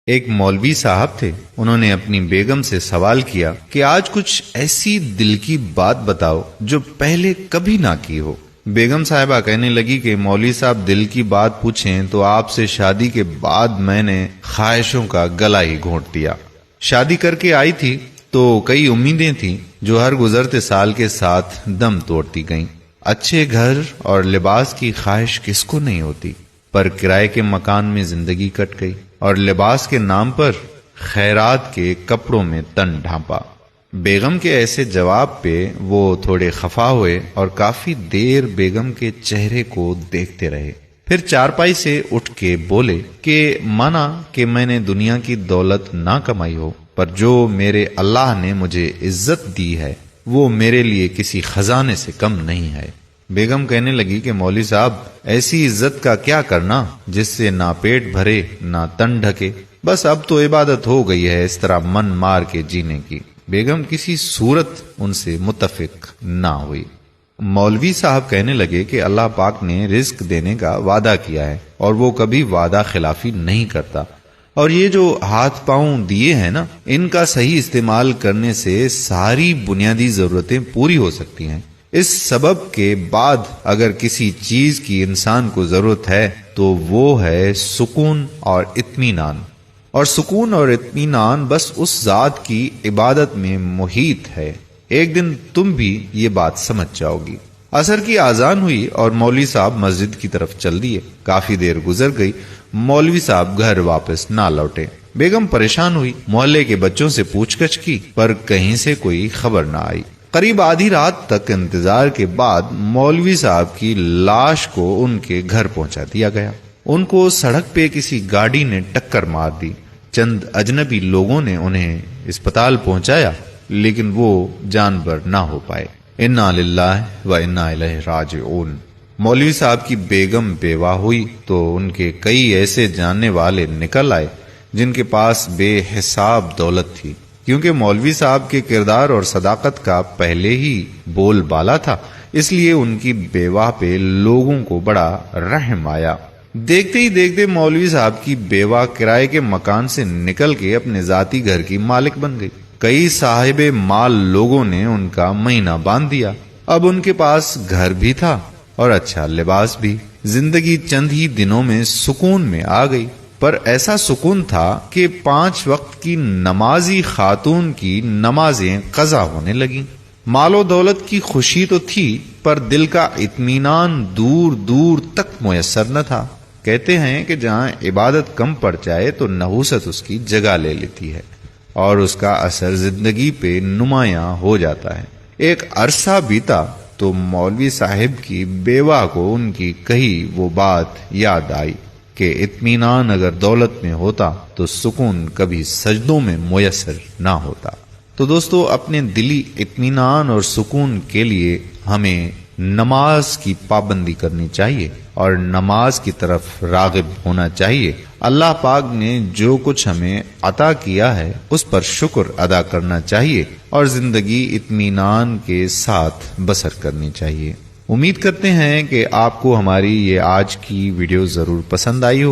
ایک مولوی صاحب تھے، انہوں نے اپنی بیگم سے سوال کیا کہ آج کچھ ایسی دل کی بات بتاؤ جو پہلے کبھی نہ کی ہو۔ بیگم صاحبہ کہنے لگی کہ مولوی صاحب دل کی بات پوچھیں تو آپ سے شادی کے بعد میں نے خواہشوں کا گلا ہی گھونٹ دیا۔ شادی کر کے آئی تھی تو کئی امیدیں تھیں جو ہر گزرتے سال کے ساتھ دم توڑتی گئیں۔ اچھے گھر اور لباس کی خواہش کس کو نہیں ہوتی، پر کرائے کے مکان میں زندگی کٹ گئی اور لباس کے نام پر خیرات کے کپڑوں میں تن ڈھانپا۔ بیگم کے ایسے جواب پہ وہ تھوڑے خفا ہوئے اور کافی دیر بیگم کے چہرے کو دیکھتے رہے، پھر چارپائی سے اٹھ کے بولے کہ مانا کہ میں نے دنیا کی دولت نہ کمائی ہو، پر جو میرے اللہ نے مجھے عزت دی ہے وہ میرے لیے کسی خزانے سے کم نہیں ہے۔ بیگم کہنے لگی کہ مولوی صاحب ایسی عزت کا کیا کرنا جس سے نہ پیٹ بھرے نہ تن ڈھکے، بس اب تو عبادت ہو گئی ہے اس طرح من مار کے جینے کی۔ بیگم کسی صورت ان سے متفق نہ ہوئی۔ مولوی صاحب کہنے لگے کہ اللہ پاک نے رزق دینے کا وعدہ کیا ہے اور وہ کبھی وعدہ خلافی نہیں کرتا، اور یہ جو ہاتھ پاؤں دیے ہیں نا، ان کا صحیح استعمال کرنے سے ساری بنیادی ضرورتیں پوری ہو سکتی ہیں۔ اس سبب کے بعد اگر کسی چیز کی انسان کو ضرورت ہے تو وہ ہے سکون اور اطمینان، اور سکون اور اطمینان بس اس ذات کی عبادت میں محیط ہے۔ ایک دن تم بھی یہ بات سمجھ جاؤ گی۔ عصر کی اذان ہوئی اور مولوی صاحب مسجد کی طرف چل دیے۔ کافی دیر گزر گئی، مولوی صاحب گھر واپس نہ لوٹے۔ بیگم پریشان ہوئی، محلے کے بچوں سے پوچھ گچھ کی، پر کہیں سے کوئی خبر نہ آئی۔ قریب آدھی رات تک انتظار کے بعد مولوی صاحب کی لاش کو ان کے گھر پہنچا دیا گیا۔ ان کو سڑک پہ کسی گاڑی نے ٹکر مار دی۔ چند اجنبی لوگوں نے انہیں اسپتال پہنچایا، لیکن وہ جانبر نہ ہو پائے۔ انا للہ و انا الیہ راجعون۔ مولوی صاحب کی بیگم بیوہ ہوئی تو ان کے کئی ایسے جاننے والے نکل آئے جن کے پاس بے حساب دولت تھی۔ کیونکہ مولوی صاحب کے کردار اور صداقت کا پہلے ہی بول بالا تھا، اس لیے ان کی بیوہ پہ لوگوں کو بڑا رحم آیا۔ دیکھتے ہی دیکھتے مولوی صاحب کی بیوہ کرائے کے مکان سے نکل کے اپنے ذاتی گھر کی مالک بن گئی۔ کئی صاحب مال لوگوں نے ان کا مہینہ باندھ دیا۔ اب ان کے پاس گھر بھی تھا اور اچھا لباس بھی۔ زندگی چند ہی دنوں میں سکون میں آ گئی، پر ایسا سکون تھا کہ 5 وقت کی نمازی خاتون کی نمازیں قضا ہونے لگیں۔ مال و دولت کی خوشی تو تھی، پر دل کا اطمینان دور دور تک میسر نہ تھا۔ کہتے ہیں کہ جہاں عبادت کم پڑ جائے تو نحوست اس کی جگہ لے لیتی ہے اور اس کا اثر زندگی پہ نمایاں ہو جاتا ہے۔ ایک عرصہ بیتا تو مولوی صاحب کی بیوہ کو ان کی کہی وہ بات یاد آئی کہ اطمینان اگر دولت میں ہوتا تو سکون کبھی سجدوں میں میسر نہ ہوتا۔ تو دوستو، اپنے دلی اطمینان اور سکون کے لیے ہمیں نماز کی پابندی کرنی چاہیے اور نماز کی طرف راغب ہونا چاہیے۔ اللہ پاک نے جو کچھ ہمیں عطا کیا ہے اس پر شکر ادا کرنا چاہیے اور زندگی اطمینان کے ساتھ بسر کرنی چاہیے۔ امید کرتے ہیں کہ آپ کو ہماری یہ آج کی ویڈیو ضرور پسند آئی ہو۔